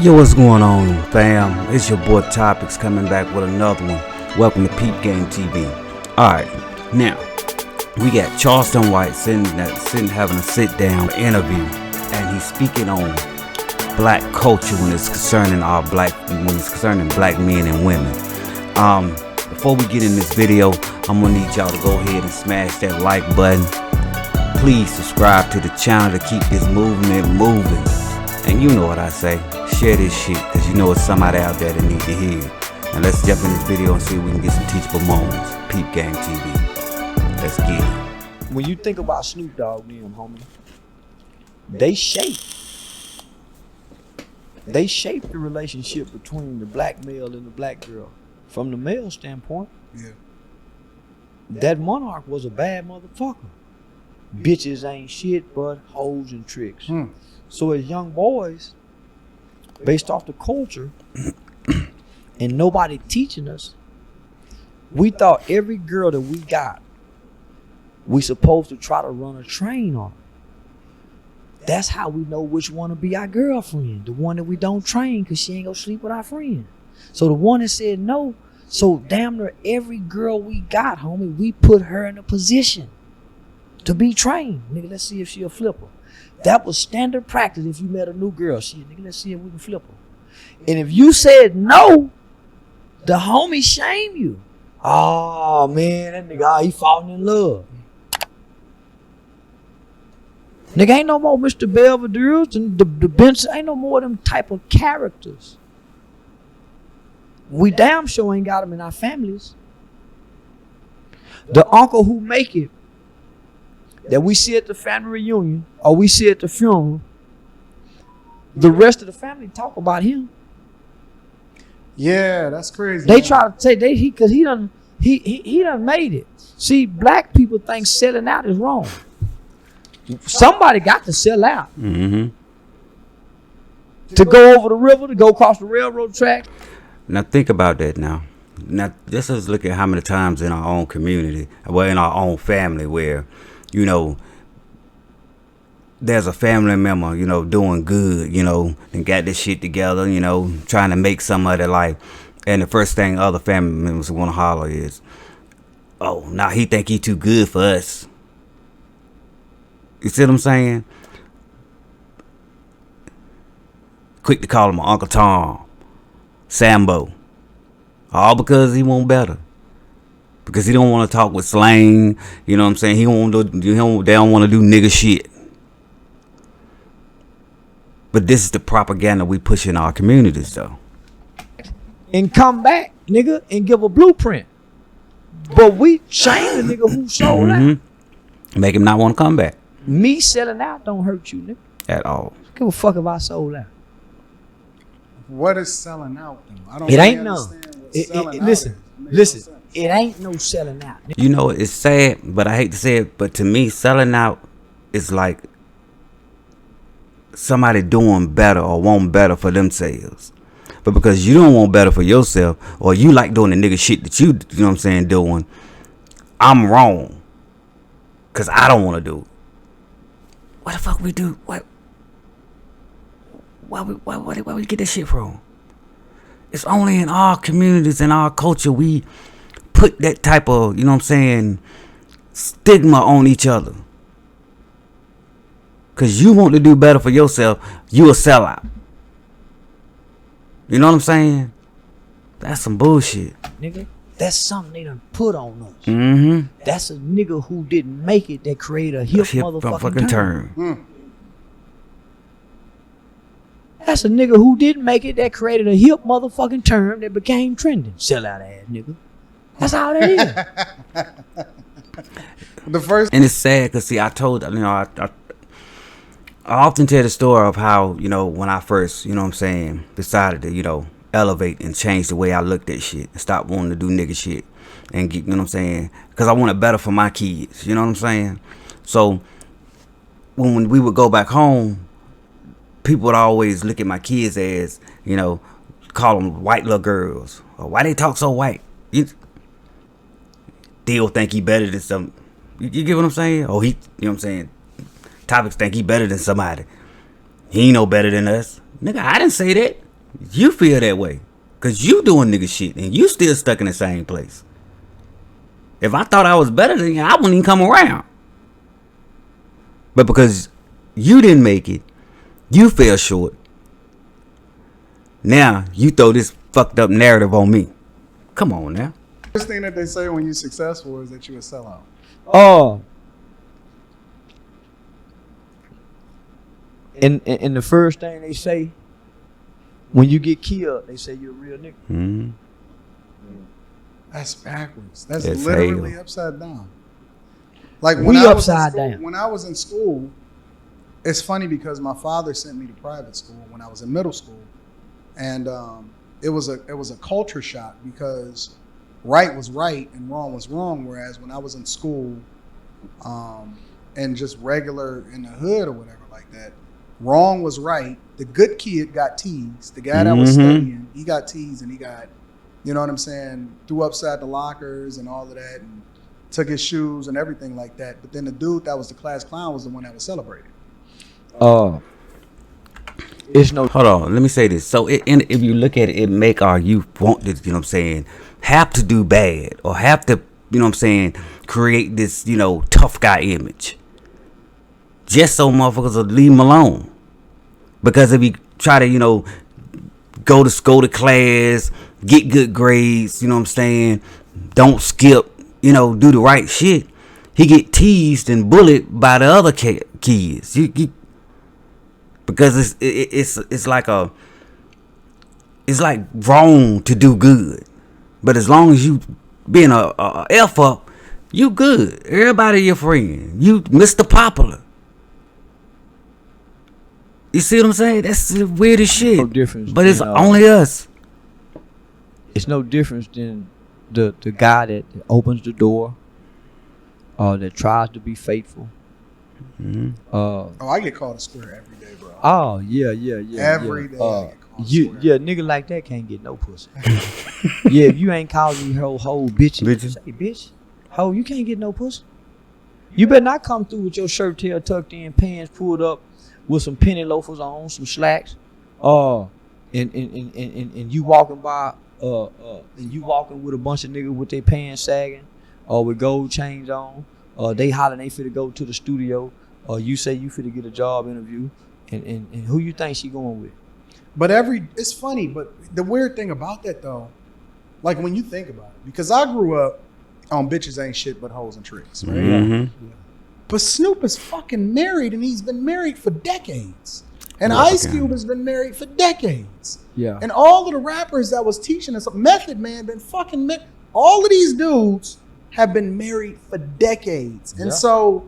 Yo, what's going on, fam? It's your boy Topics coming back with another one. Welcome to Peep Game TV. Alright, now, we got Charleston White sitting having a sit-down interview, and he's speaking on black culture when it's concerning black men and women. Before we get in this video, I'm gonna need y'all to go ahead and smash that like button. Please subscribe to the channel to keep this movement moving. And you know what I say, share this shit, cause you know it's somebody out there that need to hear it. Now let's jump in this video and see if we can get some teachable moments. Peep Game TV. Let's get it. When you think about Snoop Dogg, homie, they shape the relationship between the black male and the black girl. From the male standpoint, that monarch was a bad motherfucker. Bitches ain't shit but hoes and tricks. So as young boys, based off the culture and nobody teaching us, we thought every girl that we got, we supposed to try to run a train on. That's how we know which one to be our girlfriend. The one that we don't train because she ain't gonna sleep with our friend. So the one that said no, so damn near every girl we got, homie, we put her in a position to be trained. Nigga, let's see if she a flipper. That was standard practice if you met a new girl. Shit, nigga, let's see if we can flip her. And if you said no, the homie shame you. Oh man, that nigga, he falling in love. Nigga, ain't no more Mr. Belvedere's and the Benson, ain't no more of them type of characters. We damn sure ain't got them in our families. The uncle who make it, that we see at the family reunion or we see at the funeral, the rest of the family talk about him. Yeah, that's crazy. They try to say because he done made it. See, black people think selling out is wrong. Somebody got to sell out. To go over the river, to go across the railroad track. Now think about that now. Now let's just look at how many times in our own community, well, in our own family, where you know, there's a family member, you know, doing good, you know, and got this shit together, you know, trying to make some of their life. And the first thing other family members want to holler is, oh, now he think he too good for us. You see what I'm saying? Quick to call him Uncle Tom, Sambo. All because he want better. Because he don't want to talk with slang, you know what I'm saying? They don't want to do nigga shit. But this is the propaganda we push in our communities, though. And come back, nigga, and give a blueprint. But we shame the nigga who sold out. Make him not want to come back. Me selling out don't hurt you, nigga. At all. Give a fuck if I sold out. What is selling out, though? I don't it really ain't none. Listen. It ain't no selling out. You know, it's sad, but I hate to say it, but to me, selling out is like somebody doing better or want better for themselves. But because you don't want better for yourself, or you like doing the nigga shit that you know what I'm saying, doing, I'm wrong. Because I don't want to do it. What the fuck we do? Why we get this shit from? It's only in our communities and our culture we put that type of, you know what I'm saying, stigma on each other. Because you want to do better for yourself, you a sellout. You know what I'm saying? That's some bullshit. Nigga, that's something they done put on us. That's a nigga who didn't make it that created a hip motherfucking term. That's a nigga who didn't make it that created a hip motherfucking term that became trending. Sellout ass nigga. That's all that is. And it's sad because, see, I told, you know, I often tell the story of how, you know, when I first, you know what I'm saying, decided to, you know, elevate and change the way I looked at shit and stop wanting to do nigga shit and get, you know what I'm saying, because I wanted better for my kids, you know what I'm saying? So when we would go back home, people would always look at my kids as, you know, call them white little girls, or why they talk so white? They'll think he better than some. You get what I'm saying? Oh, he, you know what I'm saying? Topics think he better than somebody. He ain't no better than us. Nigga, I didn't say that. You feel that way. Cause you doing nigga shit and you still stuck in the same place. If I thought I was better than you, I wouldn't even come around. But because you didn't make it, you fell short. Now you throw this fucked up narrative on me. Come on now. First thing that they say when you're successful is that you're a sellout. Oh. And the first thing they say when you get killed, they say you're a real nigga. Mm-hmm. That's backwards. That's It's literally hell. upside down. Like We upside down. When I was in school, it's funny because my father sent me to private school when I was in middle school, and it was a culture shock because right was right and wrong was wrong. Whereas when I was in school, and just regular in the hood or whatever like that, wrong was right. The good kid got teased. The guy that was studying, he got teased, and he got, you know what I'm saying, threw upside the lockers and all of that, and took his shoes and everything like that. But then the dude that was the class clown was the one that was celebrated. It's no. Hold on, let me say this. So if you look at it, it make our youth want this, you know what I'm saying, have to do bad or have to, you know what I'm saying, create this, you know, tough guy image. Just so motherfuckers will leave him alone. Because if you try to, you know, go to class, get good grades, you know what I'm saying, don't skip, you know, do the right shit, he get teased and bullied by the other kids. Because it's like wrong to do good, but as long as you being a F up, you good. Everybody your friend. You Mr. Popular. You see what I'm saying? That's the weirdest shit. No difference, but it's than, only us. It's no difference than the guy that opens the door, that tries to be faithful. I get called a square every day, bro. Oh yeah. Every day I get called a square. Yeah, nigga like that can't get no pussy. Yeah, if you ain't calling me whole bitches. Say bitch, ho, you can't get no pussy. You better not come through with your shirt tail tucked in, pants pulled up, with some penny loafers on, some slacks, and you walking by, and you walking with a bunch of niggas with their pants sagging, or with gold chains on, they hollering they finna go to the studio, or you say you finna get a job interview, and who you think she going with? But it's funny, but the weird thing about that though, like when you think about it, because I grew up on bitches ain't shit but hoes and tricks, right? Mm-hmm. But Snoop is fucking married, and he's been married for decades. And Ice Cube has been married for decades. Yeah. And all of the rappers that was teaching us, Method Man, been fucking all of these dudes have been married for decades. And so,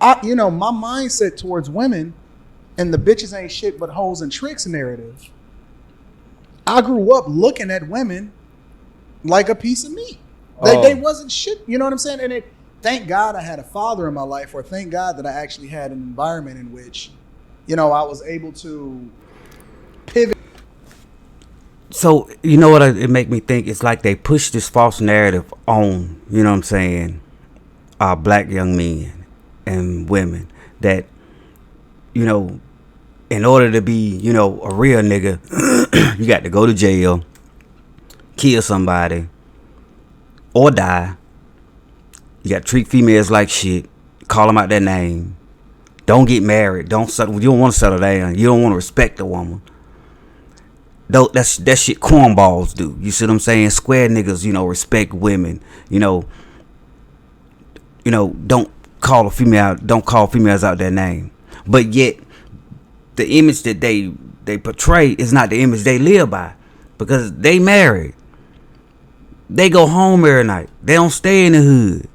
my mindset towards women and the bitches ain't shit but hoes and tricks narrative, I grew up looking at women like a piece of meat. They wasn't shit, you know what I'm saying? And thank God I had a father in my life, or thank God that I actually had an environment in which, I was able to pivot. So, you know what it make me think? It's like they push this false narrative on, you know what I'm saying, our black young men and women that, in order to be, a real nigga, you got to go to jail, kill somebody, or die. You got to treat females like shit, call them out their name, don't get married, you don't want to settle down, you don't want to respect a woman. That shit cornballs do. You see what I'm saying? Square niggas, respect women. Don't call females out their name. But yet, the image that they portray is not the image they live by, because they married. They go home every night. They don't stay in the hood.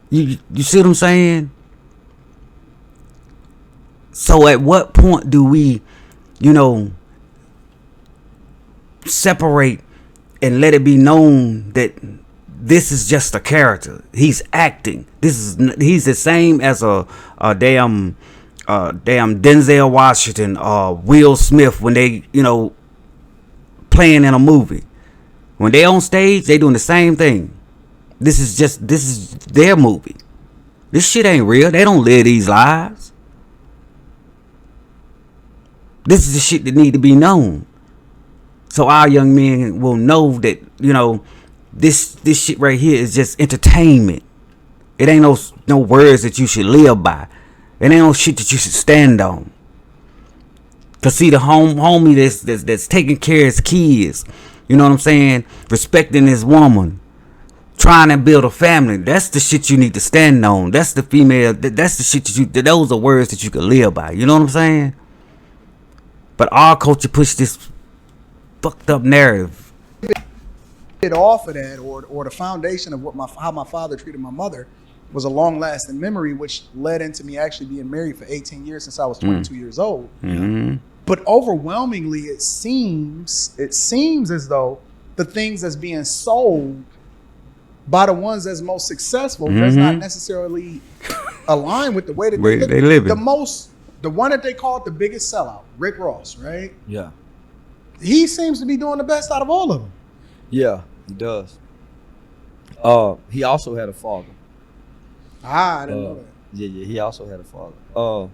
You see what I'm saying? So at what point do we, separate and let it be known that this is just a character? He's acting. He's the same as a damn Denzel Washington or Will Smith when they, playing in a movie. When they on stage, they doing the same thing. This is their movie. This shit ain't real. They don't live these lives. This is the shit that need to be known. So our young men will know that, this shit right here is just entertainment. It ain't no words that you should live by. It ain't no shit that you should stand on. Cause see, the homie that's taking care of his kids, you know what I'm saying, respecting his woman, trying to build a family, that's the shit you need to stand on. That's the female, that's the shit those are words that you can live by. You know what I'm saying? But our culture pushed this fucked up narrative. It off of that, or the foundation of how my father treated my mother was a long-lasting memory, which led into me actually being married for 18 years since I was 22 years old. Mm-hmm. But overwhelmingly, it seems as though the things that's being sold by the ones that's most successful does not necessarily align with the way that they live. The one that they call it the biggest sellout, Rick Ross, right? Yeah. He seems to be doing the best out of all of them. Yeah, he does. He also had a father. I didn't know that. Yeah, he also had a father.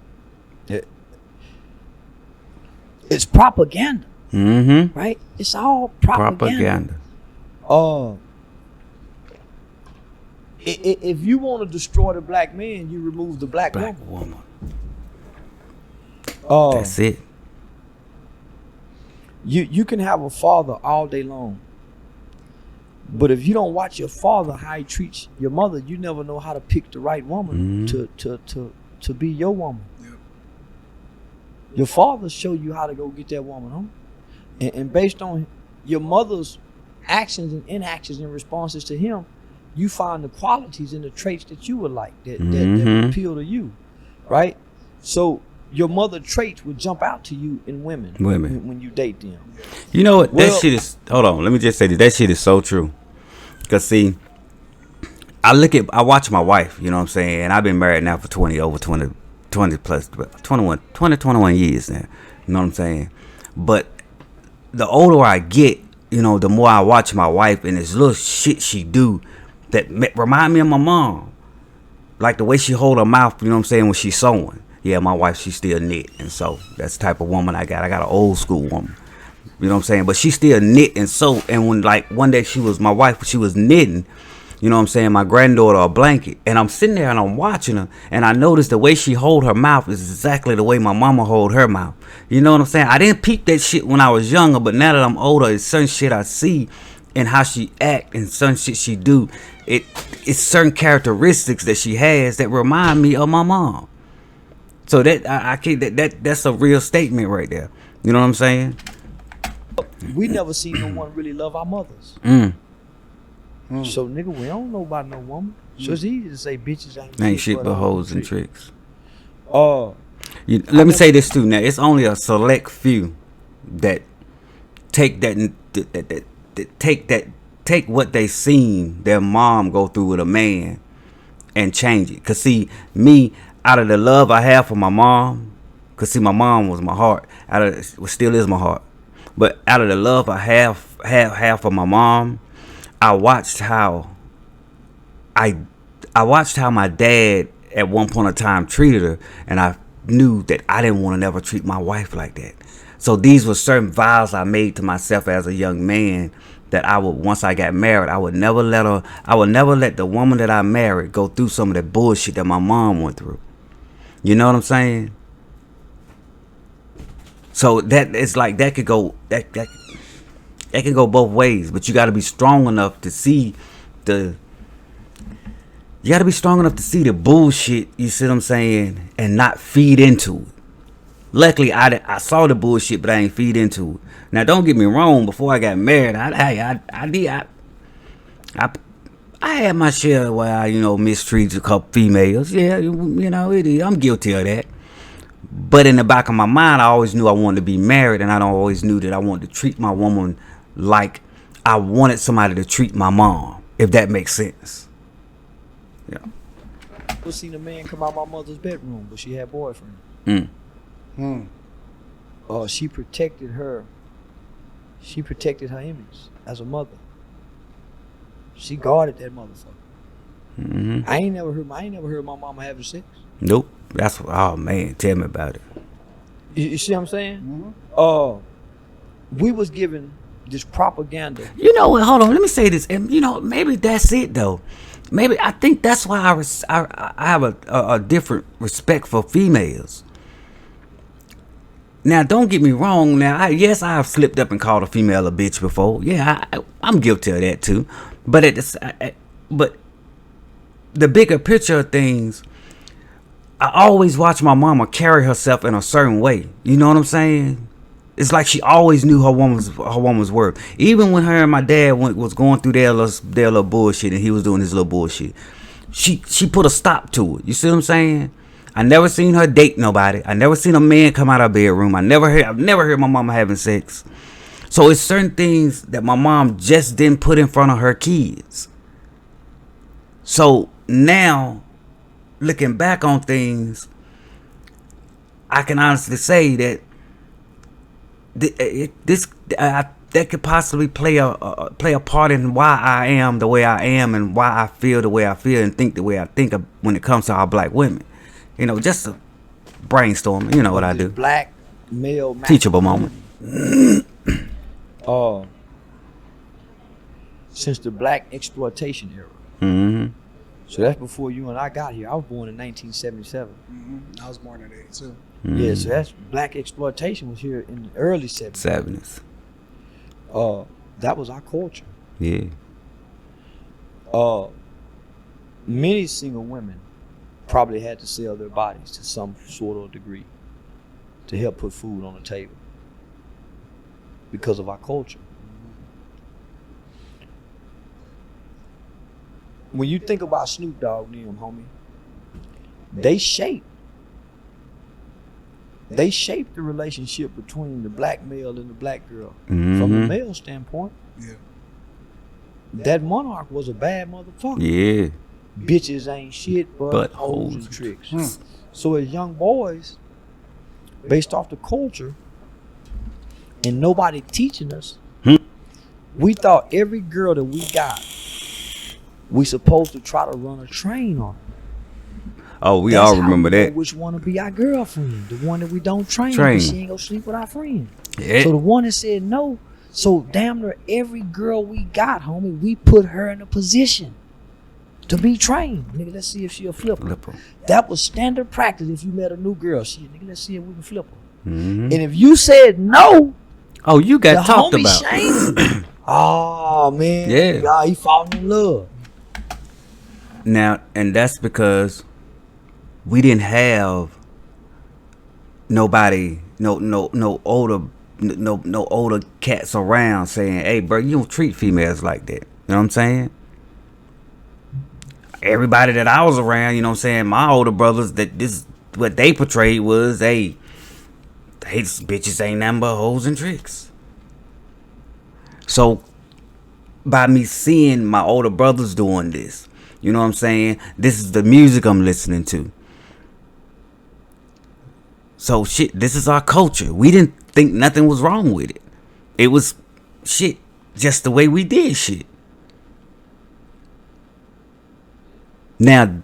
It's propaganda. Mm-hmm. Right? It's all propaganda. If you want to destroy the black man, you remove the black woman. That's it. You can have a father all day long, but if you don't watch your father how he treats your mother, you never know how to pick the right woman to be your woman. Yep. Your father show you how to go get that woman, huh? And based on your mother's actions and inactions and responses to him, you find the qualities and the traits that you would like that appeal to you, right? So your mother traits would jump out to you in women. When you date them. You know what? That shit is. Hold on. Let me just say that shit is so true. Cause see, I watch my wife. You know what I'm saying? And I've been married now for 20 plus 21 years now. You know what I'm saying? But the older I get, the more I watch my wife and this little shit she do that remind me of my mom. Like the way she hold her mouth. You know what I'm saying? When she's sewing. Yeah, my wife, she still knit, and so that's the type of woman I got. I got an old school woman, you know what I'm saying? But she still knit and sew. And when one day she was knitting, you know what I'm saying, my granddaughter a blanket, and I'm sitting there and I'm watching her, and I noticed the way she hold her mouth is exactly the way my mama hold her mouth. You know what I'm saying? I didn't peep that shit when I was younger, but now that I'm older, it's certain shit I see and how she act and certain shit she do. It's certain characteristics that she has that remind me of my mom. So that I can't. That's a real statement right there. You know what I'm saying? We never seen no one really love our mothers. So nigga, we don't know about no woman. So it's easy to say bitches ain't shit but hoes and tricks. Let me say this too. Now it's only a select few that take what they seen their mom go through with a man and change it. Cause see me. Out of the love I have for my mom, cause see my mom was my heart. Still is my heart. But out of the love I have for my mom, I watched how my dad at one point in time treated her, and I knew that I didn't want to never treat my wife like that. So these were certain vows I made to myself as a young man that once I got married, I would never let the woman that I married go through some of the bullshit that my mom went through. You know what I'm saying? So that it's like that could go both ways, but you got to be strong enough to see the bullshit, you see what I'm saying, and not feed into it. Luckily, I saw the bullshit, but I ain't feed into it. Now, don't get me wrong. Before I got married, I had my share where I, mistreated a couple females. Yeah, I'm guilty of that. But in the back of my mind, I always knew I wanted to be married, and I always knew that I wanted to treat my woman like I wanted somebody to treat my mom, if that makes sense. Yeah. I've seen a man come out my mother's bedroom, but she had a boyfriend. She protected her. She protected her image as a mother. She guarded that motherfucker. I ain't never heard my mama having sex. Nope. Oh man, tell me about it. You see what I'm saying? Mm-hmm. We was given this propaganda. You know what? Hold on. Let me say this. And you know, maybe that's it though. Maybe I think that's why I have a different respect for females. Now, don't get me wrong. Now, yes, I have slipped up and called a female a bitch before. Yeah, I'm guilty of that too. But but the bigger picture of things, I always watch my mama carry herself in a certain way. You know what I'm saying? It's like she always knew her woman's worth. Even when her and my dad was going through their little bullshit and he was doing his little bullshit, she put a stop to it. You see what I'm saying? I never seen her date nobody. I never seen a man come out of her bedroom. I've never heard my mama having sex. So it's certain things that my mom just didn't put in front of her kids. So now, looking back on things, I can honestly say that that could possibly play a part in why I am the way I am and why I feel the way I feel and think the way I think when it comes to our black women. You know, just a brainstorm. You know what I do. Black male teachable moment. Since the black exploitation era. Mm-hmm. So that's before you and I got here. I was born in 1977. Mm-hmm. I was born in 82. Mm-hmm. Yeah, so that's black exploitation was here in the early 70s. That was our culture. Yeah. Many single women probably had to sell their bodies to some sort of degree to help put food on the table because of our culture. When you think about Snoop Dogg, homie, they shaped the relationship between the black male and the black girl. Mm-hmm. From the male standpoint. Yeah. That monarch was a bad motherfucker. Yeah. Bitches ain't shit but hoes and tricks. So as young boys, based off the culture and nobody teaching us, we thought every girl that we got, we supposed to try to run a train on. Oh, we That's all remember how we that. know which one to be our girlfriend, the one that we don't train. Because she ain't gonna sleep with our friend. Yeah. So the one that said no, so damn near every girl we got, homie, we put her in a position to be trained. Nigga, let's see if she a flipper. That was standard practice if you met a new girl. Shit, nigga, let's see if we can flip her. Mm-hmm. And if you said no, oh, you got the talked homie about. Shane, oh man, Yeah. he falling in love. Now, and that's because we didn't have nobody, no older cats around saying, "Hey, bro, you don't treat females like that." You know what I'm saying? Everybody that I was around, you know what I'm saying, my older brothers, that this what they portrayed was, hey, these bitches ain't nothing but hoes and tricks. So by me seeing my older brothers doing this, you know what I'm saying, this is the music I'm listening to. So shit, this is our culture. We didn't think nothing was wrong with it. It was shit, just the way we did shit. Now,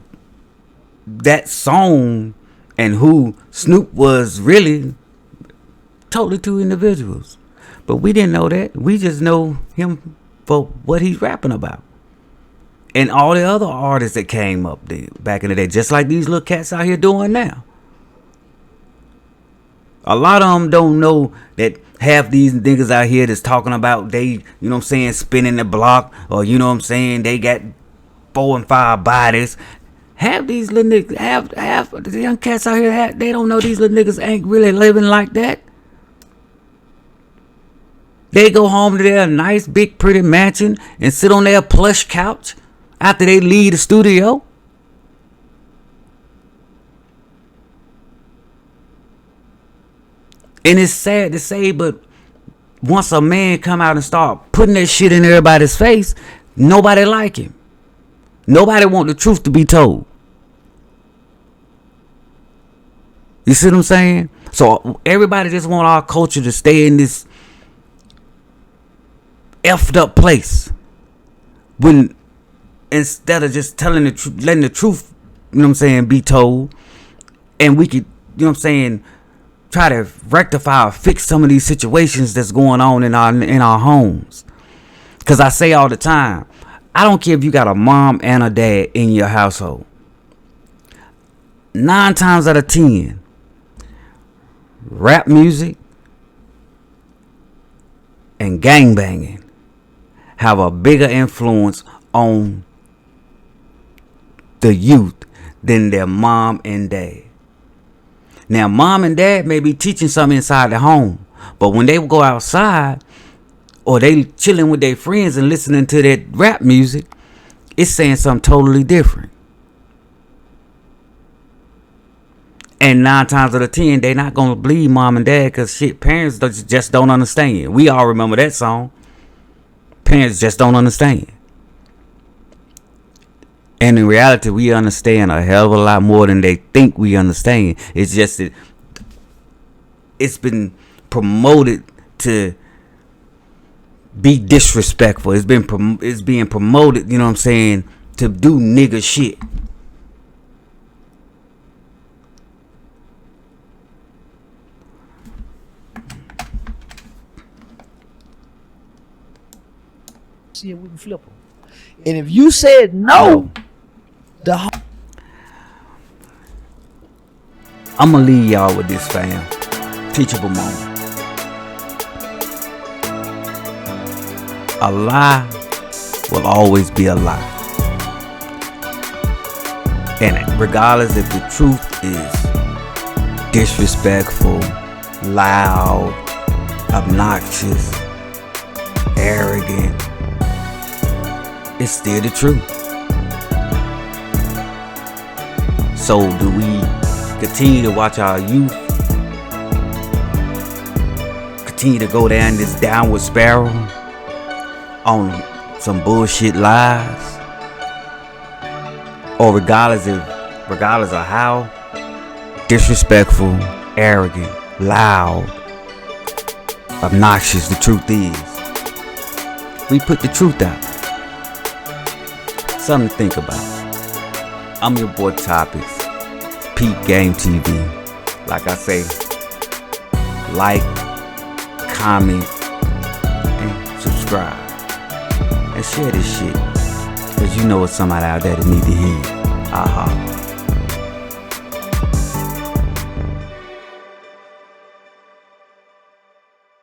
that song and who Snoop was really totally two individuals. But we didn't know that. We just know him for what he's rapping about. And all the other artists that came up there back in the day, just like these little cats out here doing now. A lot of them don't know that half these niggas out here that's talking about they, you know what I'm saying, spinning the block, or you know what I'm saying, they got 4 and 5 bodies. Half these little niggas, half of the young cats out here, they don't know these little niggas ain't really living like that. They go home to their nice, big, pretty mansion and sit on their plush couch after they leave the studio. And it's sad to say, but once a man come out and start putting that shit in everybody's face, nobody like him. Nobody want the truth to be told. You see what I'm saying? So everybody just want our culture to stay in this effed up place. When instead of just telling the truth, letting the truth, you know what I'm saying, be told, and we could, you know what I'm saying, try to rectify or fix some of these situations that's going on in our homes. Because I say all the time, I don't care if you got a mom and a dad in your household. 9 times out of 10, rap music and gangbanging have a bigger influence on the youth than their mom and dad. Now, mom and dad may be teaching something inside the home, but when they go outside or they chilling with their friends and listening to that rap music, it's saying something totally different. And 9 times out of 10, they not gonna believe mom and dad, because shit, parents just don't understand. We all remember that song. Parents just don't understand. And in reality, we understand a hell of a lot more than they think we understand. It's just that it's been promoted to be disrespectful. It's being promoted, you know what I'm saying, to do nigga shit. See if we can flip them. And if you said no, I'm gonna leave y'all with this, fam. Teachable moment. A lie will always be a lie. And regardless if the truth is disrespectful, loud, obnoxious, arrogant, it's still the truth. So do we continue to watch our youth continue to go down this downward spiral on some bullshit lies? Or regardless of how disrespectful, arrogant, loud, obnoxious the truth is, we put the truth out. Something to think about. I'm your boy Topics, Peep Game TV. Like I say, like, comment, and subscribe. And share this shit, cause you know it's somebody out there that need to hear it. Aha.